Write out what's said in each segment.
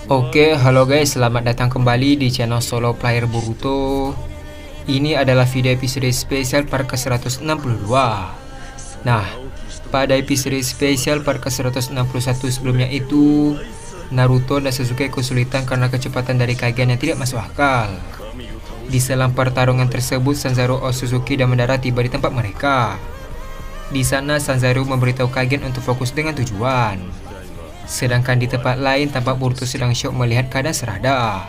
Oke, halo guys, selamat datang kembali di channel Solo Player Boruto. Ini adalah video episode spesial part ke-162. Nah, pada episode spesial part ke-161 sebelumnya itu, Naruto dan Sasuke kesulitan karena kecepatan dari Kagen yang tidak masuk akal. Di selang pertarungan tersebut, Sanzaru Otsutsuki dan Madara tiba di tempat mereka. Di sana, Sanzaru memberitahu Kagen untuk fokus dengan tujuan. Sedangkan di tempat lain tampak Boruto sedang syok melihat keadaan Sarada.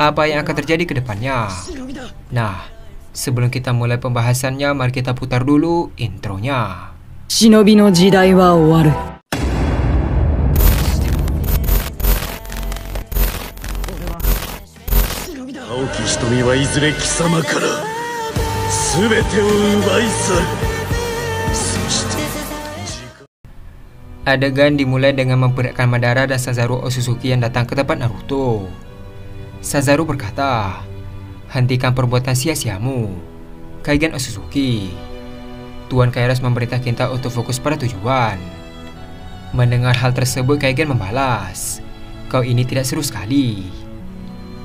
Apa yang akan terjadi ke depannya? Nah, sebelum kita mulai pembahasannya, mari kita putar dulu intronya. Shinobi no jidai wa owaru. 青き瞳はいずれ貴様から全てを奪い去る。そして Adegan dimulai dengan memperlihatkan Madara dan Sanzaru Otsutsuki yang datang ke tempat Naruto. Sanzaru berkata, "Hentikan perbuatan sia-siamu, Kaigen Otsutsuki. Tuan Kairos memerintah kita untuk fokus pada tujuan." Mendengar hal tersebut, Kaigen membalas, "Kau ini tidak seru sekali."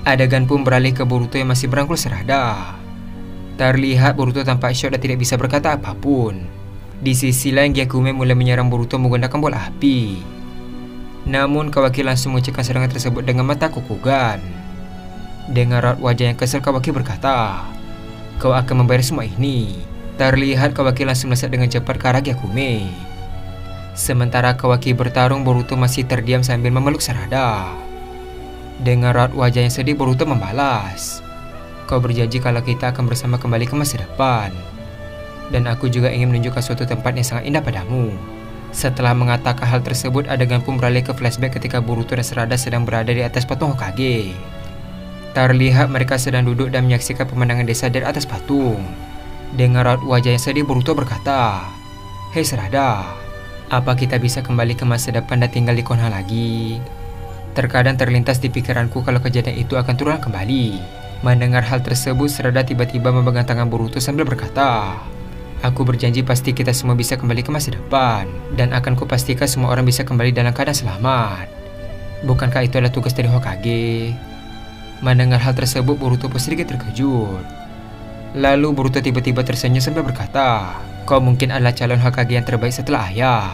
Adegan pun beralih ke Boruto yang masih merangkul Sarada. Terlihat Boruto tampak syok dan tidak bisa berkata apapun. Di sisi lain, Gyakume mulai menyerang Boruto menggunakan bola api. Namun Kawaki langsung mencegah serangan tersebut dengan mata Kokugan. Dengan raut wajah yang kesal, Kawaki berkata, "Kau akan membayar semua ini." Terlihat Kawaki langsung melesat dengan cepat ke arah Gyakume. Sementara Kawaki bertarung, Boruto masih terdiam sambil memeluk Sarada. Dengan raut wajah yang sedih, Boruto membalas, "Kau berjanji kalau kita akan bersama kembali ke masa depan. Dan aku juga ingin menunjukkan suatu tempat yang sangat indah padamu." Setelah mengatakan hal tersebut, adegan pun beralih ke flashback ketika Boruto dan Sarada sedang berada di atas patung Hokage. Terlihat mereka sedang duduk dan menyaksikan pemandangan desa dari atas patung. Dengan raut wajah yang sedih, Boruto berkata, "Hei Sarada, apa kita bisa kembali ke masa depan dan tinggal di Konoha lagi? Terkadang terlintas di pikiranku kalau kejadian itu akan terulang kembali." Mendengar hal tersebut, Sarada tiba-tiba memegang tangan Boruto sambil berkata, "Aku berjanji pasti kita semua bisa kembali ke masa depan, dan akan kupastikan semua orang bisa kembali dalam keadaan selamat. Bukankah itu adalah tugas dari Hokage?" Mendengar hal tersebut, Boruto pun sedikit terkejut. Lalu Boruto tiba-tiba tersenyum sambil berkata, "Kau mungkin adalah calon Hokage yang terbaik setelah ayah."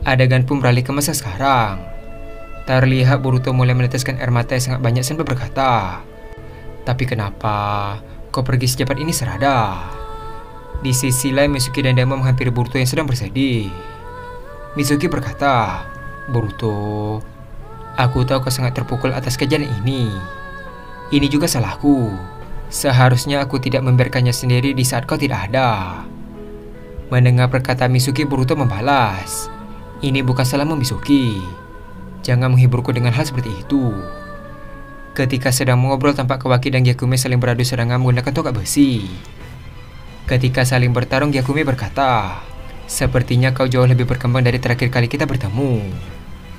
Adegan pun beralih ke masa sekarang. Terlihat Boruto mulai meneteskan air mata yang sangat banyak sambil berkata, "Tapi kenapa kau pergi secepat ini, Sarada?" Di sisi lain, Mitsuki dan Daima menghampiri Boruto yang sedang bersedih. Mitsuki berkata, "Boruto, aku tahu kau sangat terpukul atas kejadian ini. Ini juga salahku. Seharusnya aku tidak membiarkannya sendiri di saat kau tidak ada." Mendengar perkataan Mitsuki, Boruto membalas, "Ini bukan salahmu, Mitsuki. Jangan menghiburku dengan hal seperti itu." Ketika sedang mengobrol, tampak Kawaki dan Gyakume saling beradu serangan menggunakan tongkat besi. Ketika saling bertarung, Gyakume berkata, "Sepertinya kau jauh lebih berkembang dari terakhir kali kita bertemu."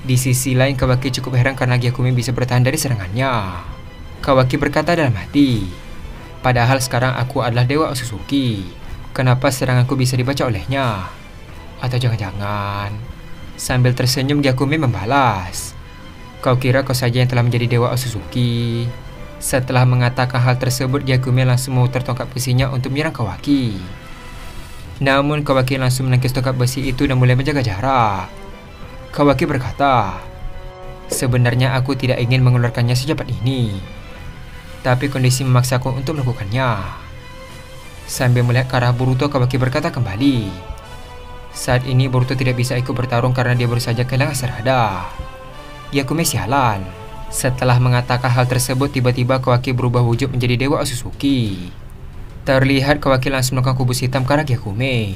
Di sisi lain, Kawaki cukup heran karena Gyakume bisa bertahan dari serangannya. Kawaki berkata dalam hati, "Padahal sekarang aku adalah Dewa Otsutsuki. Kenapa seranganku bisa dibaca olehnya? Atau jangan-jangan..." Sambil tersenyum, Gyakume membalas, "Kau kira kau saja yang telah menjadi Dewa Otsutsuki?" Setelah mengatakan hal tersebut, Gyakume langsung memutar tongkat besinya untuk menyerang Kawaki. Namun Kawaki langsung menangkis tongkat besi itu dan mulai menjaga jarak. Kawaki berkata, "Sebenarnya aku tidak ingin mengeluarkannya secepat ini, tapi kondisi memaksaku untuk melakukannya." Sambil melihat ke arah Boruto, Kawaki berkata kembali, "Saat ini Boruto tidak bisa ikut bertarung karena dia baru saja kehilangan Sarada. Gyakume sialan." Setelah mengatakan hal tersebut, tiba-tiba Kawaki berubah wujud menjadi Dewa Otsutsuki. Terlihat Kawaki langsung melakukan kubus hitam ke arah Gyakume.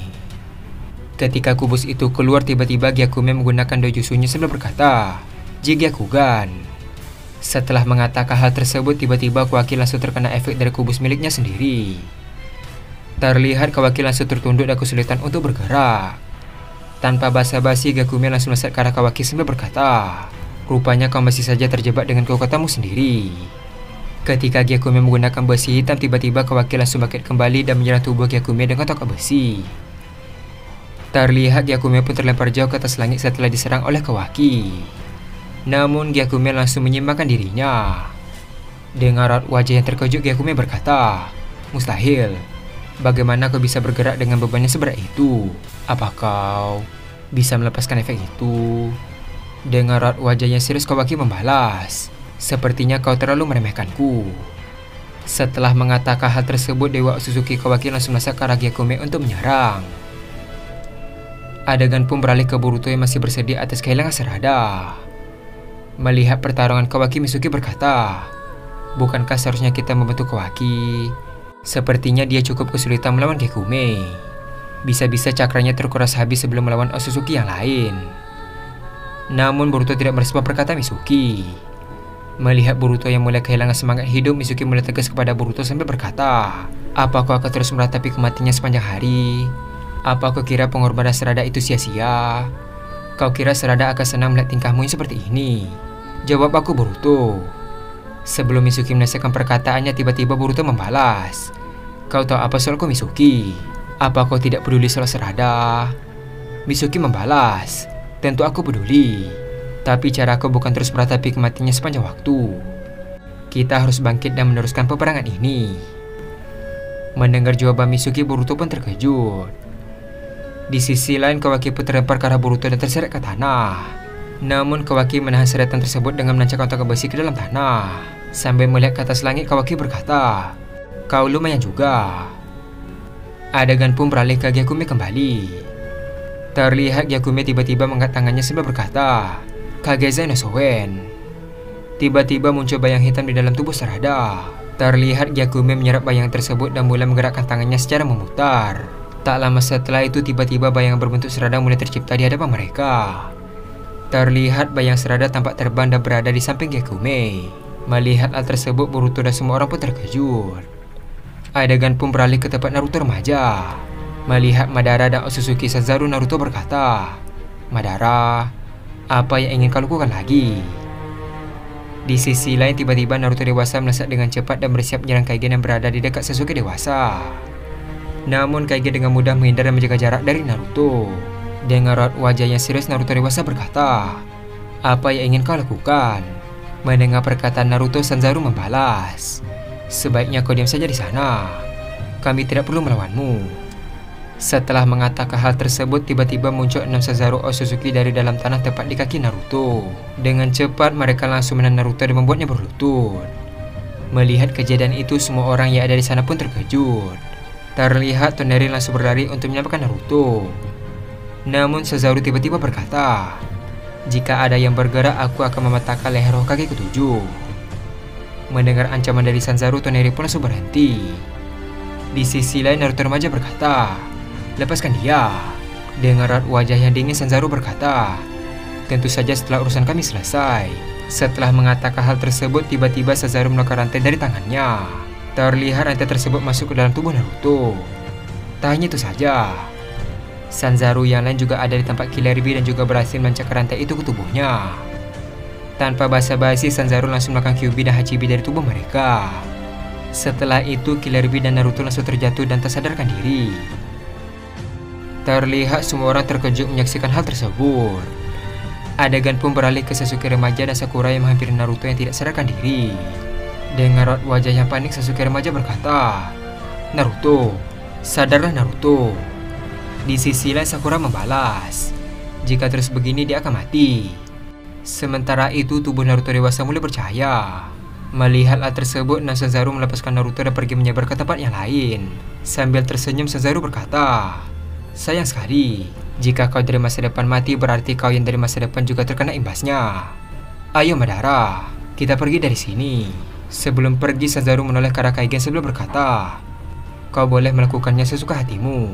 Ketika kubus itu keluar, tiba-tiba Gyakume menggunakan dojutsunya sambil berkata, "Jigyakugan." Setelah mengatakan hal tersebut, tiba-tiba Kawaki langsung terkena efek dari kubus miliknya sendiri. Terlihat Kawaki langsung tertunduk dan kesulitan untuk bergerak. Tanpa basa-basi, Gyakume langsung melesat ke arah Kawaki sambil berkata, "Rupanya kau masih saja terjebak dengan kekuatanmu sendiri." Ketika Gyakume menggunakan besi hitam, tiba-tiba Kawaki langsung bangkit kembali dan menyerang tubuh Gyakume dengan tongkat besi. Terlihat Gyakume pun terlempar jauh ke atas langit setelah diserang oleh Kawaki. Namun Gyakume langsung menyimbangkan dirinya. Dengan raut wajah yang terkejut, Gyakume berkata, "Mustahil. Bagaimana kau bisa bergerak dengan beban yang seberat itu? Apa kau bisa melepaskan efek itu?" Dengan raut wajah yang serius, Kawaki membalas, "Sepertinya kau terlalu meremehkanku." Setelah mengatakan hal tersebut, Dewa Otsutsuki Kawaki langsung masak ke arah Gyakume untuk menyerang. Adegan pun beralih ke Boruto yang masih bersedih atas kehilangan Sarada. Melihat pertarungan, Kawaki Mitsuki berkata, "Bukankah seharusnya kita membantu Kawaki? Sepertinya dia cukup kesulitan melawan Gyakume. Bisa-bisa cakranya terkuras habis sebelum melawan Otsutsuki yang lain." Namun Boruto tidak merespon perkataan Mitsuki. Melihat Boruto yang mulai kehilangan semangat hidup, Mitsuki mulai tegas kepada Boruto sambil berkata, "Apa kau akan terus meratapi kematiannya sepanjang hari? Apa kau kira pengorbanan Sarada itu sia-sia? Kau kira Sarada akan senang melihat tingkahmu yang seperti ini? Jawab aku, Boruto." Sebelum Mitsuki menyelesaikan perkataannya, tiba-tiba Boruto membalas, "Kau tahu apa soalku, Mitsuki? Apa kau tidak peduli soal Sarada?" Mitsuki membalas, "Tentu aku peduli. Tapi caraku bukan terus meratapi kematiannya sepanjang waktu. Kita harus bangkit dan meneruskan peperangan ini." Mendengar jawaban Mitsuki, Boruto pun terkejut. Di sisi lain, Kawaki pun terlempar ke arah Boruto dan terseret ke tanah. Namun Kawaki menahan seretan tersebut dengan menancapkan tongkat besi ke dalam tanah. Sambil melihat ke atas langit, Kawaki berkata, "Kau lumayan juga." Adegan pun beralih ke Gyakume kembali. Terlihat Gyakume tiba-tiba mengangkat tangannya sambil berkata, "Kageza no Soen." Tiba-tiba muncul bayang hitam di dalam tubuh Sarada. Terlihat Gyakume menyerap bayang tersebut dan mulai menggerakkan tangannya secara memutar. Tak lama setelah itu, tiba-tiba bayang berbentuk Sarada mulai tercipta di hadapan mereka. Terlihat bayang Sarada tampak terbang dan berada di samping Gyakume. Melihat hal tersebut, Boruto dan semua orang pun terkejut. Adegan pun beralih ke tempat Naruto remaja. Melihat Madara dan Otsutsuki Sanzaru, Naruto berkata, "Madara, apa yang ingin kau lakukan lagi?" Di sisi lain, tiba-tiba Naruto dewasa melesat dengan cepat dan bersiap menyerang Kaigen yang berada di dekat Sasuke dewasa. Namun Kaigen dengan mudah menghindar dan menjaga jarak dari Naruto. Dengan raut wajah yang serius, Naruto dewasa berkata, "Apa yang ingin kau lakukan?" Mendengar perkataan Naruto, Sanzaru membalas, "Sebaiknya kau diam saja di sana. Kami tidak perlu melawanmu." Setelah mengatakan hal tersebut, tiba-tiba muncul 6 Sanzaru Otsutsuki dari dalam tanah tepat di kaki Naruto. Dengan cepat mereka langsung menahan Naruto dan membuatnya berlutut. Melihat kejadian itu, semua orang yang ada di sana pun terkejut. Terlihat Toneri langsung berlari untuk menyelamatkan Naruto. Namun Sanzaru tiba-tiba berkata, "Jika ada yang bergerak, aku akan mematahkan leher Hokage ke-7." Mendengar ancaman dari Sanzaru, Toneri pun langsung berhenti. Di sisi lain, Naruto remaja berkata, "Lepaskan dia." Dengan raut wajah yang dingin, Sanzaru berkata, "Tentu saja setelah urusan kami selesai." Setelah mengatakan hal tersebut, tiba-tiba Sanzaru menukar rantai dari tangannya. Terlihat rantai tersebut masuk ke dalam tubuh Naruto. Tak hanya itu saja, Sanzaru yang lain juga ada di tempat Killer Bee dan juga berhasil menancapkan rantai itu ke tubuhnya. Tanpa basa-basi, Sanzaru langsung melakukan Kyuubi dan Hachibi dari tubuh mereka. Setelah itu, Killer Bee dan Naruto langsung terjatuh dan tak sadarkan diri. Terlihat semua orang terkejut menyaksikan hal tersebut. Adegan pun beralih ke Sasuke remaja dan Sakura yang menghampiri Naruto yang tidak sadarkan diri. Dengan raut wajah yang panik, Sasuke remaja berkata, "Naruto, sadarlah Naruto." Di sisi lain, Sakura membalas, "Jika terus begini dia akan mati." Sementara itu, tubuh Naruto dewasa mulai bercahaya. Melihat hal tersebut, Sanzaru melepaskan Naruto dan pergi menyebar ke tempat yang lain. Sambil tersenyum, Sanzaru berkata, "Sayang sekali, jika kau dari masa depan mati, berarti kau yang dari masa depan juga terkena imbasnya. Ayo Madara, kita pergi dari sini." Sebelum pergi, Sanzaru menoleh ke arah Kaigen sambil berkata, "Kau boleh melakukannya sesuka hatimu."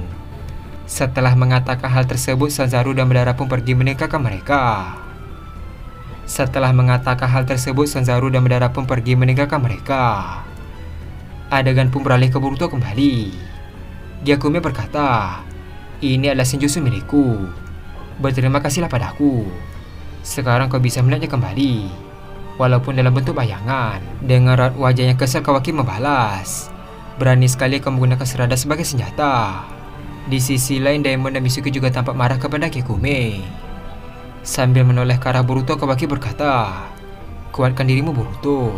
Setelah mengatakan hal tersebut, Sanzaru dan Madara pun pergi meninggalkan mereka. Adegan pun beralih ke Boruto kembali. Gyakume berkata, "Ini adalah senjutsu milikku. Berterima kasihlah padaku. Sekarang kau bisa melihatnya kembali, walaupun dalam bentuk bayangan." Dengan raut wajah yang kesal, Kawaki membalas, "Berani sekali kau menggunakan Sarada sebagai senjata." Di sisi lain, Daemon dan Mitsuki juga tampak marah kepada Gyakume. Sambil menoleh ke arah Boruto, Kawaki berkata, "Kuatkan dirimu, Boruto."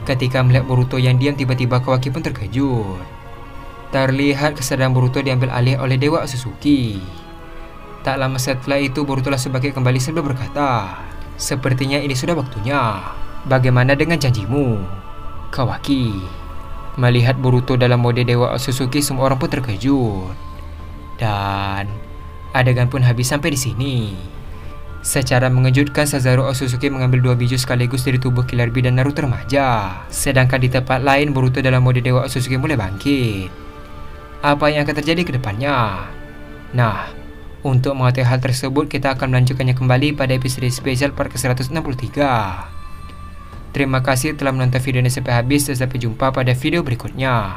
Ketika melihat Boruto yang diam, tiba-tiba Kawaki pun terkejut. Terlihat kesadaran Boruto diambil alih oleh Dewa Otsutsuki. Tak lama setelah itu, Boruto langsung bangkit kembali sambil berkata, "Sepertinya ini sudah waktunya. Bagaimana dengan janjimu, Kawaki?" Melihat Boruto dalam mode Dewa Otsutsuki, semua orang pun terkejut. Dan adegan pun habis sampai di sini. Secara mengejutkan, Sazaro Otsutsuki mengambil 2 biju sekaligus dari tubuh Killer Bee dan Naruto remaja. Sedangkan di tempat lain, Boruto dalam mode Dewa Otsutsuki mulai bangkit. Apa yang akan terjadi ke depannya? Nah, untuk mengetahui hal tersebut, kita akan melanjutkannya kembali pada episode spesial part ke-163. Terima kasih telah menonton video ini sampai habis dan sampai jumpa pada video berikutnya.